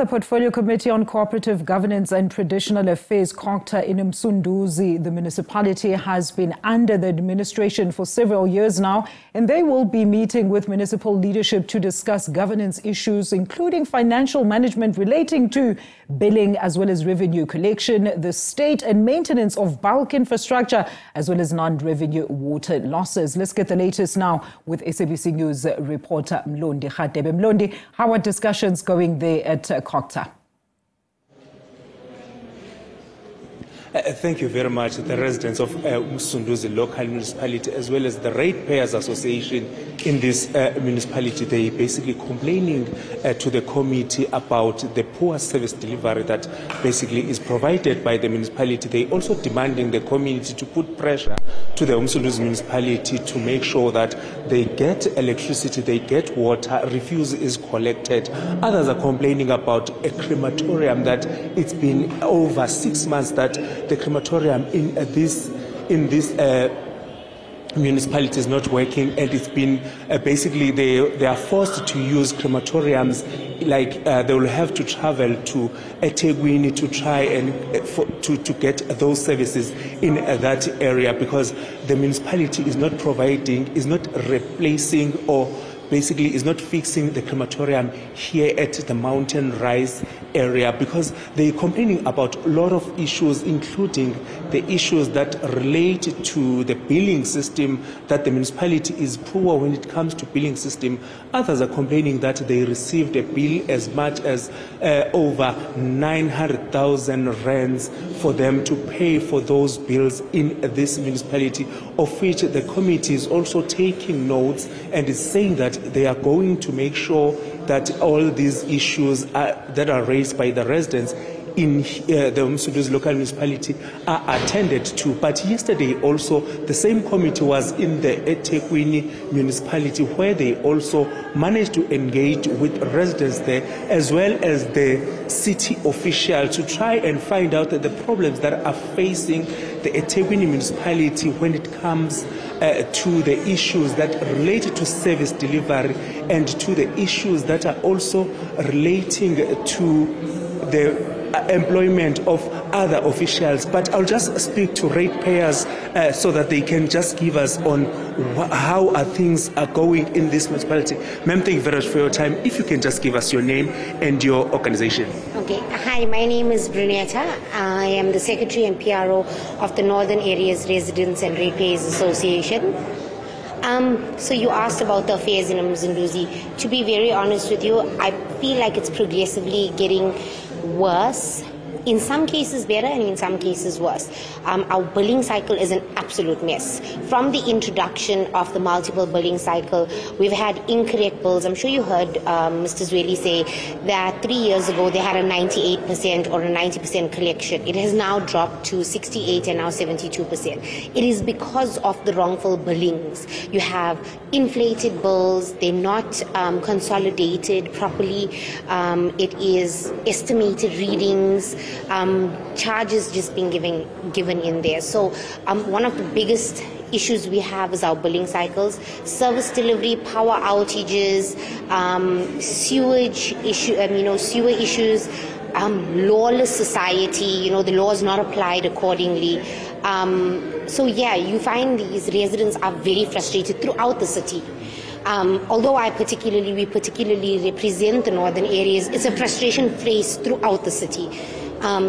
The Portfolio Committee on Cooperative Governance and Traditional Affairs, COGTA, in Msunduzi, the municipality, has been under the administration for several years now, and they will be meeting with municipal leadership to discuss governance issues, including financial management relating to billing as well as revenue collection, the state and maintenance of bulk infrastructure, as well as non-revenue water losses. Let's get the latest now with SABC News reporter Mlondi. Radebe. Mlondi, how are discussions going there at COGTA? Thank you very much. The residents of Msunduzi local municipality, as well as the Ratepayers Association in this municipality, they basically complaining to the committee about the poor service delivery that basically is provided by the municipality. They also demanding the community to put pressure to the Msunduzi municipality to make sure that they get electricity, they get water, refuse is collected. Others are complaining about a crematorium that it's been over 6 months that the crematorium in this municipality is not working, and it's been basically they are forced to use crematoriums, like they will have to travel to eThekwini to try and to get those services in that area, because the municipality is not providing, is not replacing, or basically is not fixing the crematorium here at the Mountain Rise area, because they're complaining about a lot of issues, including the issues that relate to the billing system, that the municipality is poor when it comes to billing system. Others are complaining that they received a bill as much as over 900,000 rands for them to pay for those bills in this municipality, of which the committee is also taking notes and is saying that they are going to make sure that all these issues that are raised by the residents in the Msunduzi local municipality are attended to. But yesterday also the same committee was in the eThekwini municipality, where they also managed to engage with residents there as well as the city official to try and find out the problems that are facing the eThekwini municipality when it comes to the issues that relate to service delivery and to the issues that are also relating to the employment of other officials. But I'll just speak to ratepayers so that they can just give us on how are things are going in this municipality. Ma'am, thank you very much for your time. If you can just give us your name and your organization. Okay. Hi, my name is Brunetta. I am the Secretary and PRO of the Northern Areas Residents and Ratepayers Association. So you asked about the affairs in Msunduzi. To be very honest with you, I feel like it's progressively getting worse. In some cases better, and in some cases worse. Our billing cycle is an absolute mess. From the introduction of the multiple billing cycle, we've had incorrect bills. I'm sure you heard Mr. Zweli say that 3 years ago they had a 98% or a 90% collection. It has now dropped to 68% and now 72%. It is because of the wrongful billings. You have inflated bills, they're not consolidated properly. It is estimated readings. Charges just being given in there. So one of the biggest issues we have is our billing cycles, service delivery, power outages, sewage issue, sewer issues, lawless society. The law is not applied accordingly. So yeah, you find these residents are very frustrated throughout the city. Although we particularly represent the northern areas, it's a frustration faced throughout the city.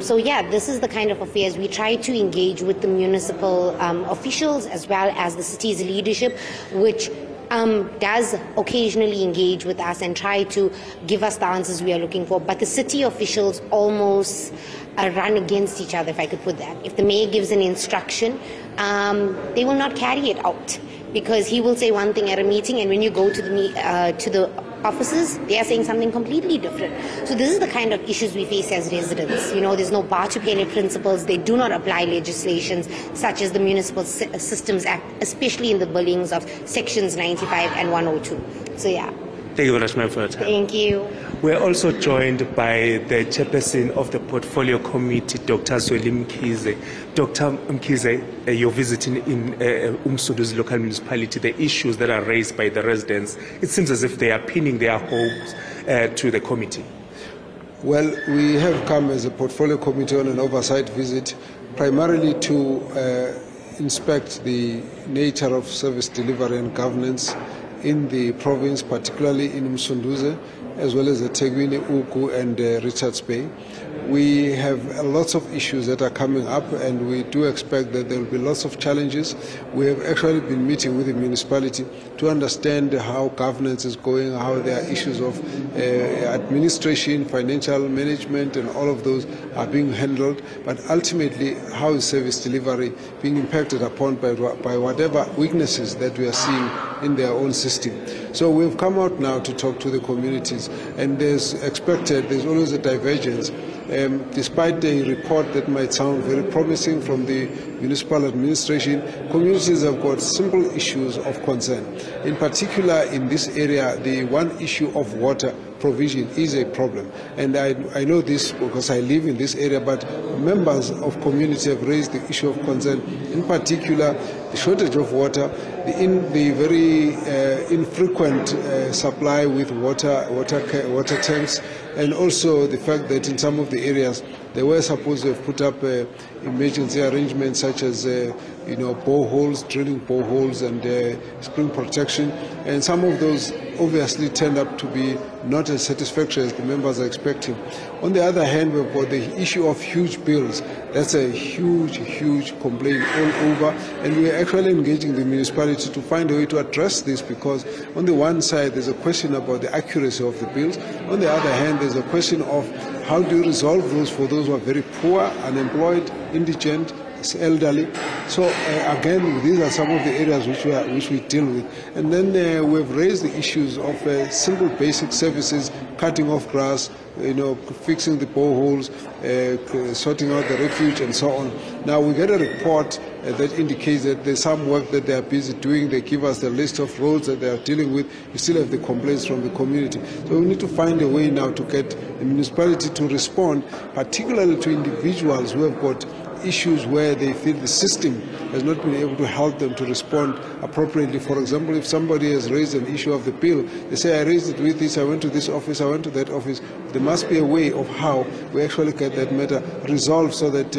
So yeah, this is the kind of affairs we try to engage with the municipal officials as well as the city's leadership, which does occasionally engage with us and try to give us the answers we are looking for. But the city officials almost run against each other, if I could put that. If the mayor gives an instruction, they will not carry it out, because he will say one thing at a meeting, and when you go to the offices, they are saying something completely different. So this is the kind of issues we face as residents. There's no bar to pele principles. They do not apply legislations such as the Municipal Systems Act, especially in the billings of sections 95 and 102. So yeah. Thank you very much, ma'am, for your time. Thank you. We're also joined by the chairperson of the Portfolio Committee, Dr. Zweli Mkhize. Dr. Mkhize, you're visiting in Msunduzi local municipality, the issues that are raised by the residents. It seems as if they are pinning their hopes to the committee. Well, we have come as a portfolio committee on an oversight visit, primarily to inspect the nature of service delivery and governance in the province, particularly in Msunduzi, as well as the eThekwini, Uku, and Richards Bay. We have lots of issues that are coming up, and we do expect that there will be lots of challenges. We have actually been meeting with the municipality to understand how governance is going, how there are issues of administration, financial management, and all of those are being handled. But ultimately, how is service delivery being impacted upon by whatever weaknesses that we are seeing in their own system. So we've come out now to talk to the communities, and there's always a divergence. Despite a report that might sound very promising from the municipal administration, communities have got simple issues of concern. In particular, in this area, the one issue of water provision is a problem. And I know this because I live in this area, but members of community have raised the issue of concern, in particular the shortage of water, the very infrequent supply with water tanks, and also the fact that in some of the areas they were supposed to have put up emergency arrangements such as boreholes, drilling boreholes, and spring protection, and some of those obviously turned up to be not as satisfactory as the members are expecting. On the other hand, we've got the issue of huge bills. That's a huge complaint all over, and we are actually engaging the municipality to find a way to address this, because on the one side there's a question about the accuracy of the bills. On the other hand, there's a question of how do you resolve those for those who are very poor, unemployed, indigent, elderly. So again, these are some of the areas which we deal with. And then we've raised the issues of simple basic services, cutting off grass, fixing the boreholes, sorting out the refuge, and so on. Now we get a report that indicates that there's some work that they are busy doing. They give us the list of roads that they are dealing with. We still have the complaints from the community. So we need to find a way now to get the municipality to respond, particularly to individuals who have got issues where they feel the system has not been able to help them to respond appropriately. For example, if somebody has raised an issue of the bill, they say, I raised it with this, I went to this office, I went to that office. There must be a way of how we actually get that matter resolved, so that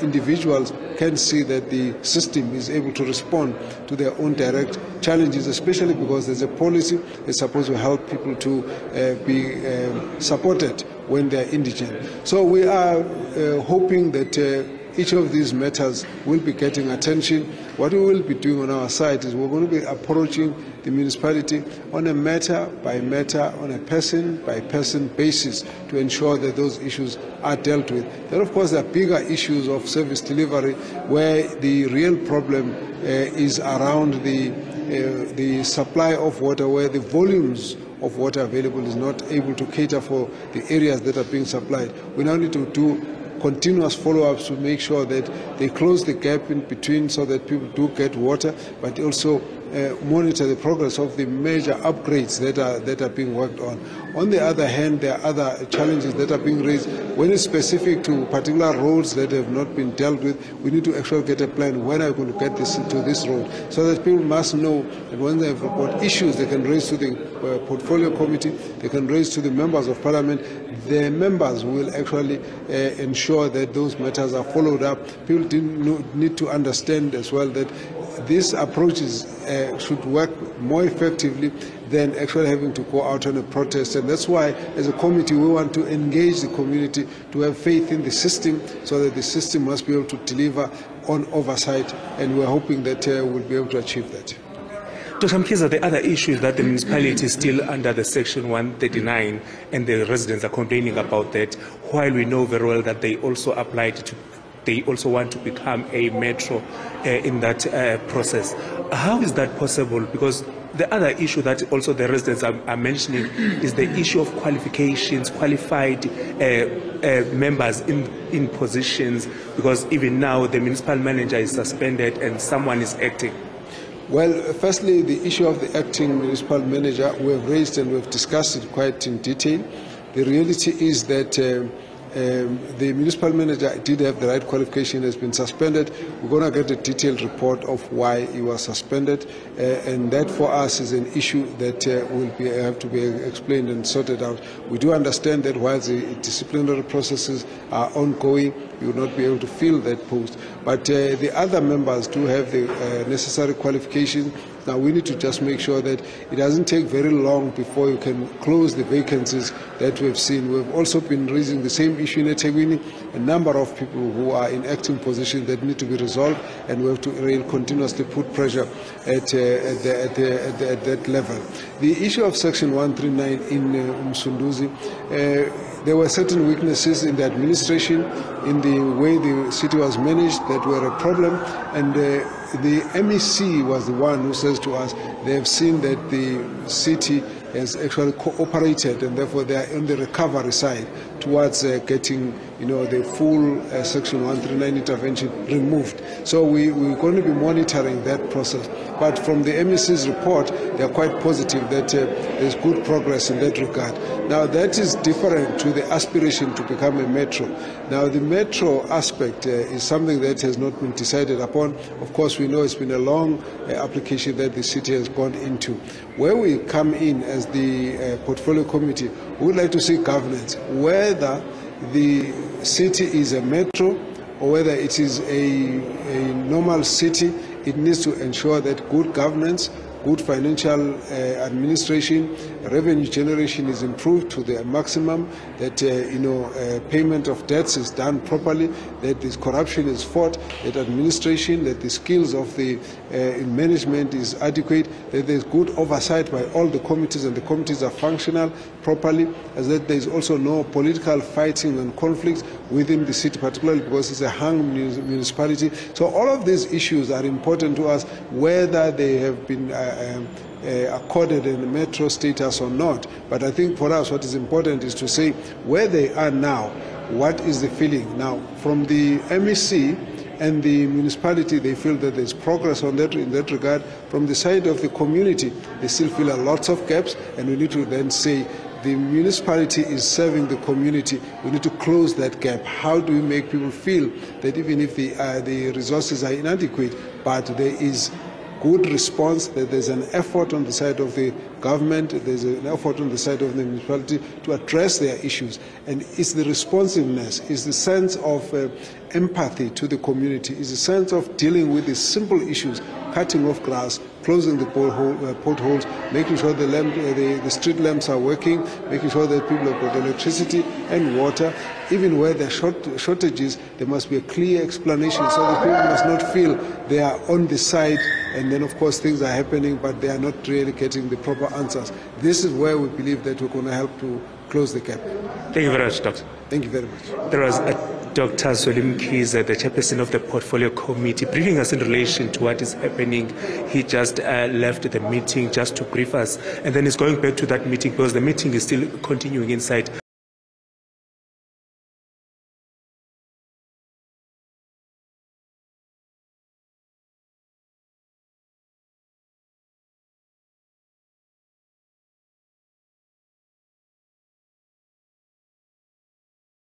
individuals can see that the system is able to respond to their own direct challenges, especially because there's a policy that's supposed to help people to be supported when they're indigent. So we are hoping that each of these matters will be getting attention. What we will be doing on our side is we're going to be approaching the municipality on a matter by matter, on a person by person basis, to ensure that those issues are dealt with. Then, of course, there are bigger issues of service delivery, where the real problem is around the supply of water, where the volumes of water available is not able to cater for the areas that are being supplied. We now need to do continuous follow-ups to make sure that they close the gap in between, so that people do get water, but also monitor the progress of the major upgrades that are being worked on. On the other hand, there are other challenges that are being raised. When it's specific to particular roads that have not been dealt with, we need to actually get a plan. When are we going to get this into this road? So that people must know that when they have got issues, they can raise to the portfolio committee, they can raise to the members of parliament. The members will actually ensure that those matters are followed up. People need to understand as well that these approaches should work more effectively than actually having to go out on a protest. And that's why, as a committee, we want to engage the community to have faith in the system, so that the system must be able to deliver on oversight, and we're hoping that we'll be able to achieve that. Dr. Mkiza, the other issue is that the municipality is still under the Section 139, and the residents are complaining about that, while we know very well that they also they also want to become a metro in that process. How is that possible? Because the other issue that also the residents are mentioning is the issue of qualifications, qualified members in positions, because even now the municipal manager is suspended and someone is acting. Well, firstly, the issue of the acting municipal manager we have raised, and we have discussed it quite in detail. The reality is that The municipal manager did have the right qualification, has been suspended. We're going to get a detailed report of why he was suspended, and that for us is an issue that will have to be explained and sorted out. We do understand that while the disciplinary processes are ongoing, you will not be able to fill that post. But the other members do have the necessary qualifications. Now we need to just make sure that it doesn't take very long before you can close the vacancies that we've seen. We've also been raising the same issue in eThekwini, a number of people who are in acting positions that need to be resolved, and we have to continuously put pressure at that level. The issue of Section 139 in Msunduzi, there were certain weaknesses in the administration, in the way the city was managed, that were a problem, and the MEC was the one who says to us they have seen that the city has actually cooperated, and therefore they are on the recovery side towards getting the full Section 139 intervention removed. So we're going to be monitoring that process. But from the MEC's report, they are quite positive that there's good progress in that regard. Now that is different to the aspiration to become a metro. Now the metro aspect is something that has not been decided upon. Of course, we know it's been a long application that the city has gone into. Where we come in as the portfolio committee, we would like to see governance, whether the city is a metro or whether it is a normal city. It needs to ensure that good governance, good financial administration, revenue generation is improved to the maximum, that payment of debts is done properly, that this corruption is fought, that administration, that the skills of the management is adequate, that there's good oversight by all the committees and the committees are functional properly, as that there's also no political fighting and conflicts within the city, particularly because it's a hung municipality. So all of these issues are important to us, whether they have been accorded a metro status or not. But I think for us what is important is to say where they are now, what is the feeling. Now from the MEC and the municipality, they feel that there's progress on that in that regard. From the side of the community, they still feel lots of gaps, and we need to then say the municipality is serving the community. We need to close that gap. How do we make people feel that even if the resources are inadequate, but there is good response, that there's an effort on the side of the government, there's an effort on the side of the municipality to address their issues. And it's the responsiveness, it's the sense of empathy to the community, it's the sense of dealing with the simple issues, cutting off grass, closing the potholes, making sure the street lamps are working, making sure that people have got electricity and water. Even where there are shortages, there must be a clear explanation so that people must not feel they are on the side, and then of course things are happening but they are not really getting the proper answers. This is where we believe that we're going to help to close the gap. Thank you very much, Doctor. Thank you very much. There was Dr. Zolim Kiza, the chairperson of the portfolio committee, briefing us in relation to what is happening. He just left the meeting just to brief us, and then he's going back to that meeting because the meeting is still continuing inside.